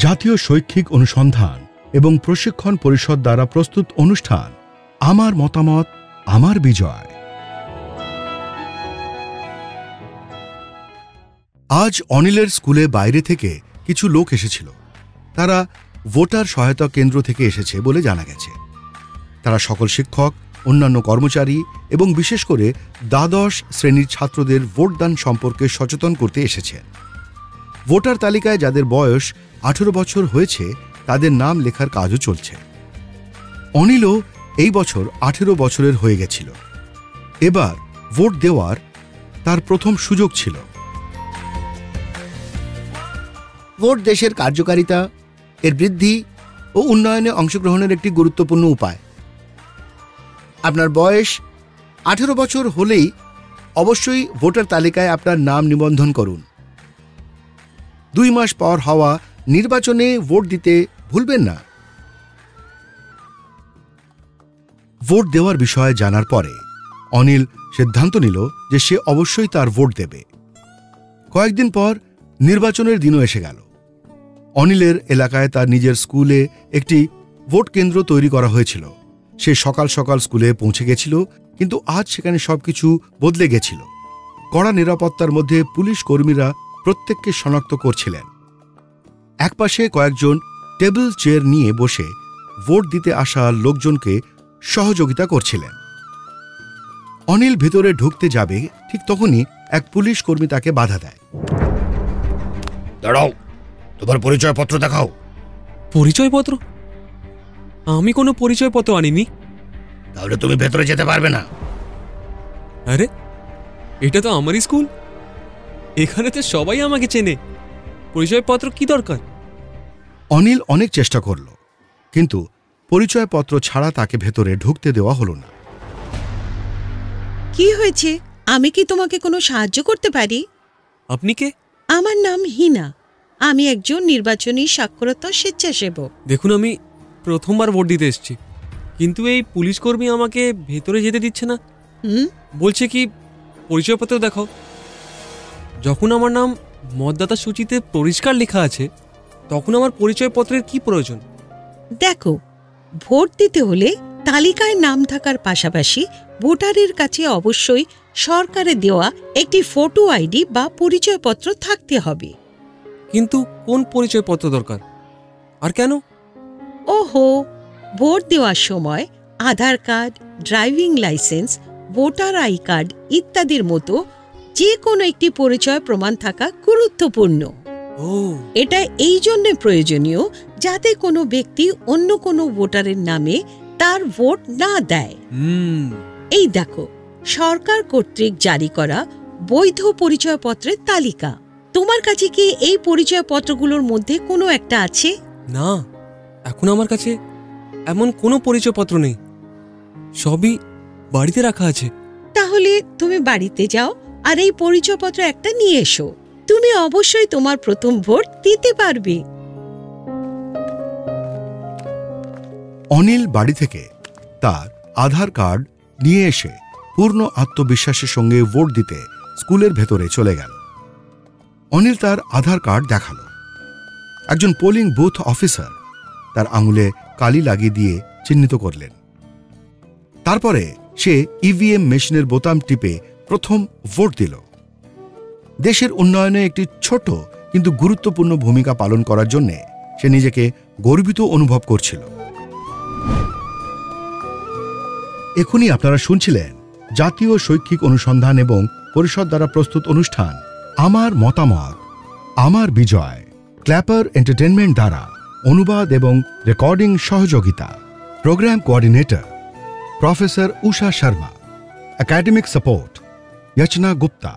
জাতীয় শৈক্ষিক অনুসন্ধান এবং প্রশিক্ষণ পরিষদ দ্বারা প্রস্তুত অনুষ্ঠান আমার মতামত আমার বিজয়। আজ অনিলের স্কুলে বাইরে থেকে কিছু লোক এসেছিল। তারা ভোটার সহায়তা কেন্দ্র থেকে এসেছে বলে জানা গেছে। তারা সকল শিক্ষক, অন্যান্য কর্মচারী এবং বিশেষ করে দ্বাদশ শ্রেণীর ছাত্রদের ভোটদান সম্পর্কে সচেতন করতে এসেছেন। ভোটার তালিকায় যাদের বয়স 18 বছর হয়েছে তাদের নাম লেখার কাজও চলছে। অনিলও এই বছর 18 বছরের হয়ে গেছিল। এবার ভোট দেওয়ার তার প্রথম সুযোগ ছিল। ভোট দেশের কার্যকারিতা, এর বৃদ্ধি ও উন্নয়নে অংশগ্রহণের একটি গুরুত্বপূর্ণ উপায়। আপনার বয়স 18 বছর হলেই অবশ্যই ভোটার তালিকায় আপনার নাম নিবন্ধন করুন। 2 মাস পর হওয়া নির্বাচনে ভোট দিতে ভুলবেন না। ভোট দেওয়ার বিষয়ে জানার পরে অনিল সিদ্ধান্ত নিল যে সে অবশ্যই তার ভোট দেবে। কয়েকদিন পর নির্বাচনের দিনও এসে গেল। অনিলের এলাকায় তার নিজের স্কুলে একটি ভোট কেন্দ্র তৈরি করা হয়েছিল। সে সকাল সকাল স্কুলে পৌঁছে গেছিল, কিন্তু আজ সেখানে সবকিছু বদলে গেছিল। কড়া নিরাপত্তার মধ্যে পুলিশ কর্মীরা প্রত্যেককে শনাক্ত করছিলেন। একপাশে কয়েকজন টেবিল চেয়ার নিয়ে বসে ভোট দিতে আসা লোকজনকে সহযোগিতা করছিলেন। অনিল ভেতরে ঢুকতে যাবে, ঠিক তখনই এক পুলিশ কর্মী তাকে বাধা দেয়। দাঁড়াও, তোমার পরিচয়পত্র দেখাও। পরিচয়পত্র? আমি কোনো পরিচয়পত্র আনিনি। তাহলে তুমি ভেতরে যেতে পারবে না। আরে, এটা তো আমারই স্কুল। এখানে তো সবাই আমাকে চেনে। পরিচয়পত্র কি দরকার? অনিল অনেক চেষ্টা করল, কিন্তু পরিচয়পত্র ছাড়া তাকে ভেতরে ঢুকতে দেওয়া হলো না। কি হয়েছে? আমি কি তোমাকে কোনো সাহায্য করতে পারি? আপনি কে? আমার নাম হিনা। আমি একজন নির্বাচনী সাক্ষরতা স্বেচ্ছাসেবক। দেখুন, আমি প্রথমবার ভোট দিতে এসেছি, কিন্তু এই পুলিশ কর্মী আমাকে ভেতরে যেতে দিচ্ছে না। বলছে কি পরিচয়পত্র দেখাও। যখন আমার নাম মতদাতা সূচিতে পরিষ্কার লেখা আছে, তখন আমার পরিচয়পত্রের কি প্রয়োজন? দেখো, ভোট দিতে হলে তালিকায় নাম থাকার পাশাপাশি ভোটারের কাছে অবশ্যই সরকারের দেওয়া একটি ফটো আইডি বা পরিচয়পত্র থাকতে হবে। কিন্তু কোন পরিচয়পত্র দরকার আর কেন? ওহো, ভোট দেওয়ার সময় Aadhaar card, driving licence, voter I card ইত্যাদির মতো যে কোনো একটি পরিচয় প্রমাণ থাকা গুরুত্বপূর্ণ। এটা এই জন্য প্রয়োজনীয় যাতে কোনো ব্যক্তি অন্য কোনো ভোটারের নামে তার ভোট না দেয়। এই দেখো, সরকার কর্তৃক জারি করা বৈধ পরিচয়পত্রের তালিকা। তোমার কাছে কি এই পরিচয়পত্রগুলোর মধ্যে কোনো একটা আছে? না, এখন আমার কাছে এমন কোনো পরিচয়পত্র নেই। সবই বাড়িতে রাখা আছে। তাহলে তুমি বাড়িতে যাও আর এই পরিচয়পত্র একটা নিয়ে এসো। তুমি অবশ্যই তোমার প্রথম ভোট দিতে পারবে। অনিল বাড়ি থেকে তার আধার কার্ড নিয়ে এসে পূর্ণ আত্মবিশ্বাসের সঙ্গে ভোট দিতে স্কুলের ভেতরে চলে গেল। অনিল তার আধার কার্ড দেখালো। একজন পোলিং বুথ অফিসার তার আঙুলে কালি লাগিয়ে দিয়ে চিহ্নিত করলেন। তারপরে সে ইভিএম মেশিনের বোতাম টিপে প্রথম ভোট দিল। দেশের উন্নয়নে একটি ছোট কিন্তু গুরুত্বপূর্ণ ভূমিকা পালন করার জন্য সে নিজেকে গর্বিত অনুভব করছিল। এখনই আপনারা শুনছিলেন জাতীয় শৈক্ষিক অনুসন্ধান এবং পরিষদ দ্বারা প্রস্তুত অনুষ্ঠান আমার মতামত আমার বিজয়। ক্ল্যাপার এন্টারটেনমেন্ট দ্বারা অনুবাদ এবং রেকর্ডিং সহযোগিতা। Program coordinator professor Usha Sharma. Academic support Yachna Gupta.